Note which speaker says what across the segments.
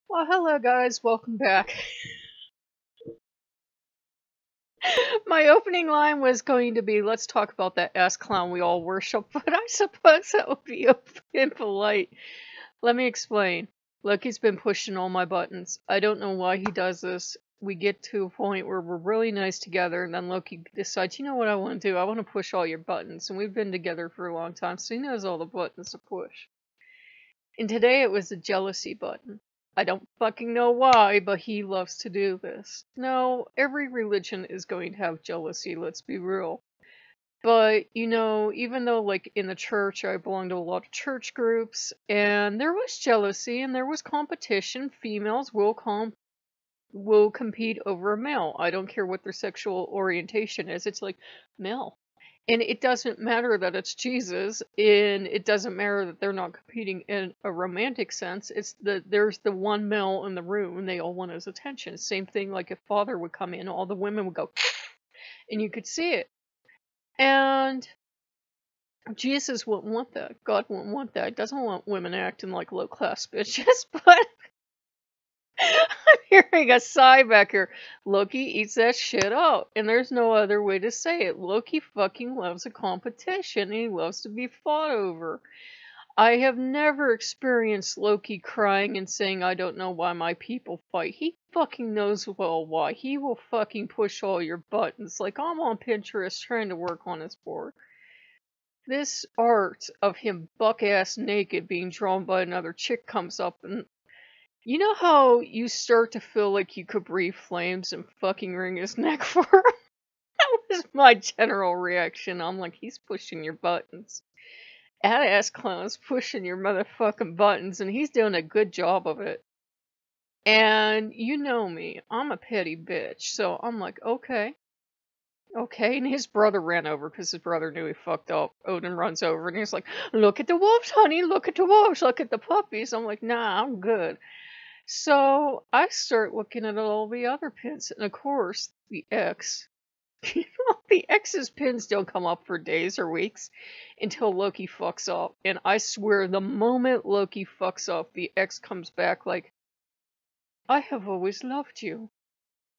Speaker 1: Well, hello guys, welcome back. My opening line was going to be, let's talk about that ass clown we all worship, but I suppose that would be impolite. Let me explain. Loki's been pushing all my buttons. I don't know why he does this. We get to a point where we're really nice together, and then Loki decides, you know what I want to do? I want to push all your buttons. And we've been together for a long time, so he knows all the buttons to push. And today it was the jealousy button. I don't fucking know why, but he loves to do this. No, every religion is going to have jealousy, let's be real. But, even though, like, in the church, I belong to a lot of church groups, and there was jealousy and there was competition. Females will compete over a male. I don't care what their sexual orientation is. It's like, male. And it doesn't matter that it's Jesus, and it doesn't matter that they're not competing in a romantic sense. It's there's the one male in the room, and they all want his attention. Same thing, like if Father would come in, all the women would go, and you could see it. And Jesus wouldn't want that. God wouldn't want that. He doesn't want women acting like low class bitches. But I'm hearing a sigh back here. Loki eats that shit up. And there's no other way to say it. Loki fucking loves a competition. And he loves to be fought over. I have never experienced Loki crying and saying, I don't know why my people fight. He fucking knows well why. He will fucking push all your buttons. Like, I'm on Pinterest trying to work on his board. This art of him buck-ass naked being drawn by another chick comes up, and you know how you start to feel like you could breathe flames and fucking wring his neck for her? That was my general reaction. I'm like, he's pushing your buttons. Ass clown's pushing your motherfucking buttons, and he's doing a good job of it. And you know me, I'm a petty bitch, so I'm like, okay. Okay, and his brother ran over because his brother knew he fucked up. Odin runs over and he's like, look at the wolves, honey, look at the wolves, look at the puppies. I'm like, nah, I'm good. So I start looking at all the other pins, and of course, the X. The X's pins don't come up for days or weeks until Loki fucks up. And I swear, the moment Loki fucks up, the X comes back like, I have always loved you.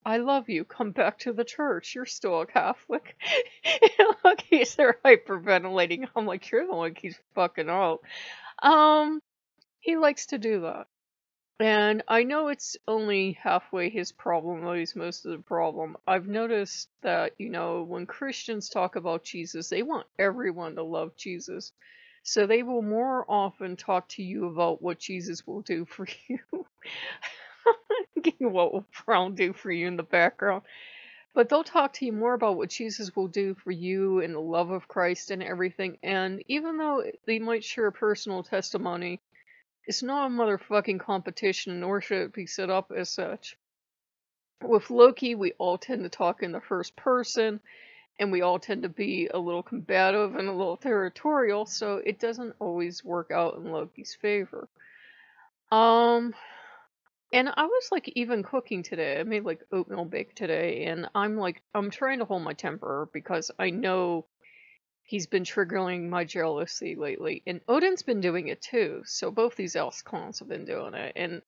Speaker 1: I love you. Come back to the church. You're still a Catholic. And Loki's there hyperventilating. I'm like, you're the one who keeps fucking up. He likes to do that. And I know it's only halfway his problem, though he's most of the problem. I've noticed that, when Christians talk about Jesus, they want everyone to love Jesus. So they will more often talk to you about what Jesus will do for you. What will Brown do for you in the background. But they'll talk to you more about what Jesus will do for you and the love of Christ and everything. And even though they might share a personal testimony, it's not a motherfucking competition, nor should it be set up as such. With Loki, we all tend to talk in the first person, and we all tend to be a little combative and a little territorial, so it doesn't always work out in Loki's favor. And I was like even cooking today. I made like oatmeal bake today, and I'm trying to hold my temper because I know he's been triggering my jealousy lately, and Odin's been doing it too. So both these elf clones have been doing it, and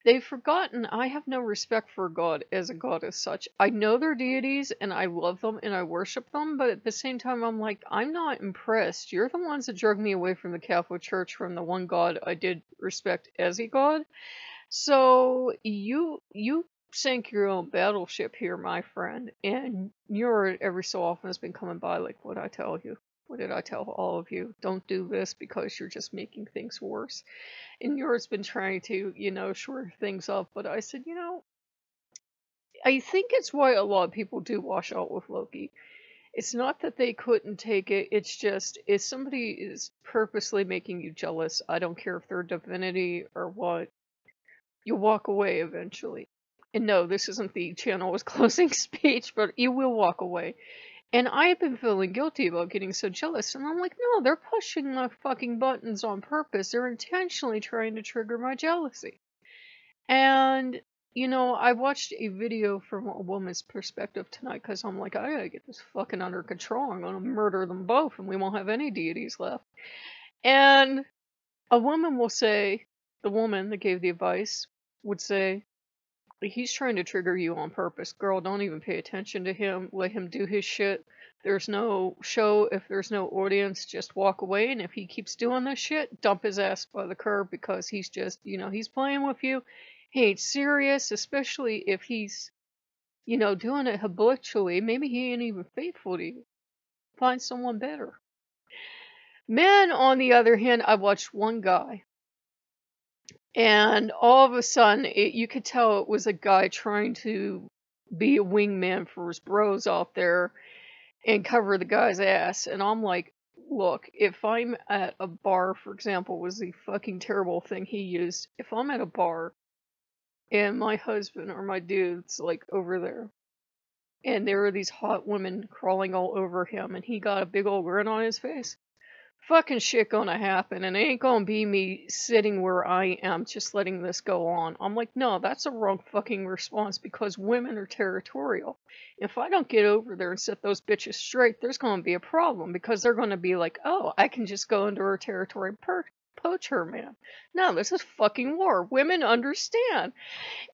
Speaker 1: they've forgotten I have no respect for God as a god as such. I know they're deities, and I love them, and I worship them, but at the same time, I'm like, I'm not impressed. You're the ones that drug me away from the Catholic Church, from the one God I did respect as a god. So you sank your own battleship here, my friend, and your every so often has been coming by like, what I tell you? What did I tell all of you? Don't do this because you're just making things worse. And yours been trying to, shore things up. But I said, I think it's why a lot of people do wash out with Loki. It's not that they couldn't take it, it's just, if somebody is purposely making you jealous, I don't care if they're a divinity or what, you'll walk away eventually. And no, this isn't the channel's closing speech, but you will walk away. And I've been feeling guilty about getting so jealous, and I'm like, no, they're pushing the fucking buttons on purpose. They're intentionally trying to trigger my jealousy. And, I watched a video from a woman's perspective tonight, because I'm like, I gotta get this fucking under control. I'm gonna murder them both, and we won't have any deities left. And a woman will say, the woman that gave the advice, would say, he's trying to trigger you on purpose. Girl, don't even pay attention to him. Let him do his shit. There's no show. If there's no audience, just walk away. And if he keeps doing this shit, dump his ass by the curb because he's just, he's playing with you. He ain't serious, especially if he's, doing it habitually. Maybe he ain't even faithful to you. Find someone better. Men, on the other hand, I watched one guy. And all of a sudden, you could tell it was a guy trying to be a wingman for his bros out there and cover the guy's ass. And I'm like, look, if I'm at a bar, for example, was the fucking terrible thing he used. If I'm at a bar and my husband or my dude's like over there and there are these hot women crawling all over him and he got a big old grin on his face, fucking shit gonna happen, and it ain't gonna be me sitting where I am just letting this go on. I'm like, no, that's a wrong fucking response because women are territorial. If I don't get over there and set those bitches straight, there's gonna be a problem because they're gonna be like, oh, I can just go into her territory and poach her, man. No, this is fucking war. Women understand.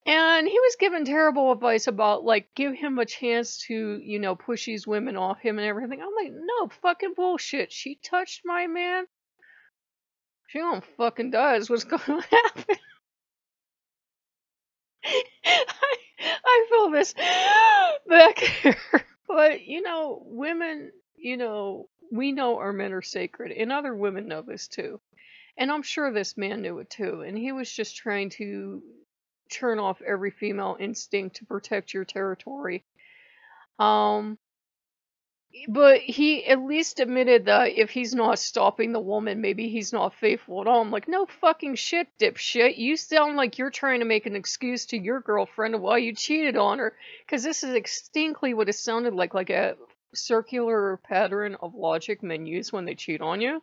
Speaker 1: And he was given terrible advice about, like, give him a chance to, push these women off him and everything. I'm like, no, fucking bullshit. She touched my man. She don't fucking does what's going to happen. I feel this back here. But, women, we know our men are sacred. And other women know this too. And I'm sure this man knew it too. And he was just trying to turn off every female instinct to protect your territory. But he at least admitted that if he's not stopping the woman, maybe he's not faithful at all. I'm like, no fucking shit, dipshit. You sound like you're trying to make an excuse to your girlfriend of why you cheated on her. Because this is distinctly what it sounded like a circular pattern of logic men use when they cheat on you.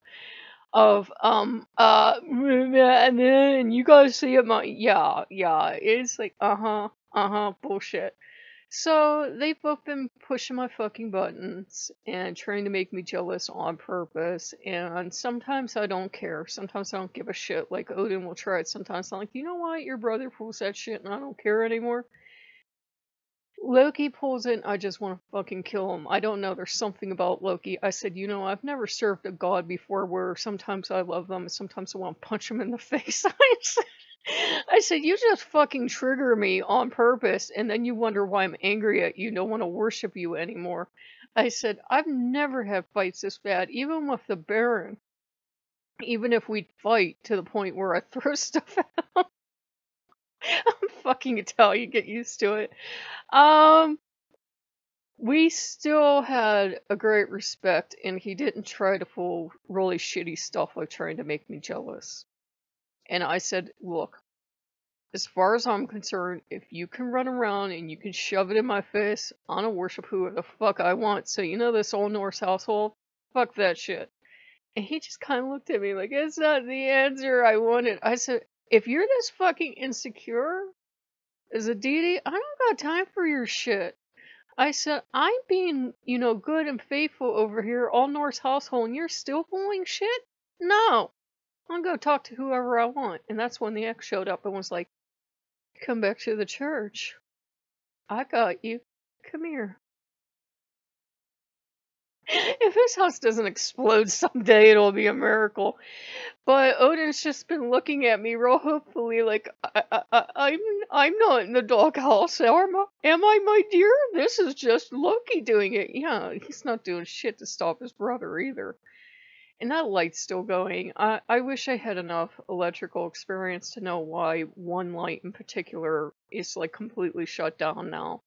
Speaker 1: And you guys see it, yeah, it's like, bullshit. So they've both been pushing my fucking buttons and trying to make me jealous on purpose, and sometimes I don't care, sometimes I don't give a shit, like Odin will try it, sometimes I'm like, you know what, your brother pulls that shit and I don't care anymore. Loki pulls it, I just want to fucking kill him. I don't know, there's something about Loki. I said, I've never served a god before where sometimes I love them and sometimes I want to punch them in the face. I said, you just fucking trigger me on purpose and then you wonder why I'm angry at you, don't want to worship you anymore. I said, I've never had fights this bad, even with the Baron. Even if we'd fight to the point where I throw stuff at him. I'm fucking Italian, get used to it. We still had a great respect, and he didn't try to pull really shitty stuff like trying to make me jealous. And I said, look, as far as I'm concerned, if you can run around and you can shove it in my face, I'm gonna worship whoever the fuck I want. So this old Norse household, fuck that shit. And he just kind of looked at me like, it's not the answer I wanted. I said, if you're this fucking insecure as a deity, I don't got time for your shit. I said, I'm being, good and faithful over here, all Norse household, and you're still pulling shit? No. I'm going to talk to whoever I want. And that's when the ex showed up and was like, come back to the church. I got you. Come here. If this house doesn't explode someday, it'll be a miracle. But Odin's just been looking at me real hopefully, like, I'm not in the doghouse, am I, my dear? This is just Loki doing it. Yeah, he's not doing shit to stop his brother either. And that light's still going. I wish I had enough electrical experience to know why one light in particular is like completely shut down now.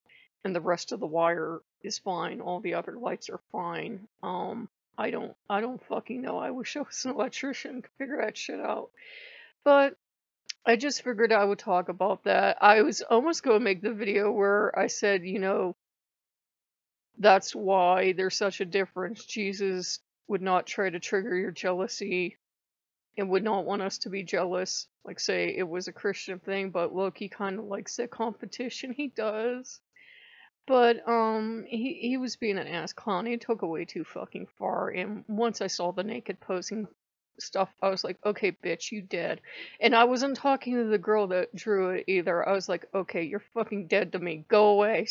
Speaker 1: And the rest of the wire is fine. All the other lights are fine. I don't fucking know. I wish I was an electrician and could figure that shit out. But I just figured I would talk about that. I was almost going to make the video where I said, that's why there's such a difference. Jesus would not try to trigger your jealousy and would not want us to be jealous. Like, say it was a Christian thing, but Loki kind of likes that competition. He does. But, he was being an ass clown. He took it way too fucking far, and once I saw the naked posing stuff. I was like, okay, bitch, you dead. And I wasn't talking to the girl that drew it either. I was like, okay, you're fucking dead to me. Go away.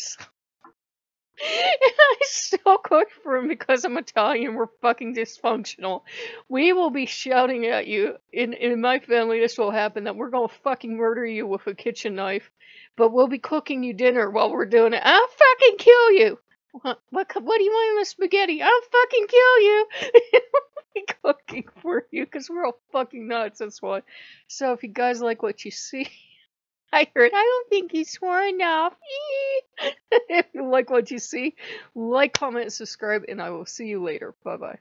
Speaker 1: And I still cook for him because I'm Italian. We're fucking dysfunctional. We will be shouting at you. In my family, this will happen, that we're gonna fucking murder you with a kitchen knife. But we'll be cooking you dinner while we're doing it. I'll fucking kill you. What do you want in the spaghetti? I'll fucking kill you. We'll be cooking for you because we're all fucking nuts. That's why. So if you guys like what you see, I don't think he swore enough. If you like what you see, like, comment, and subscribe, and I will see you later. Bye bye.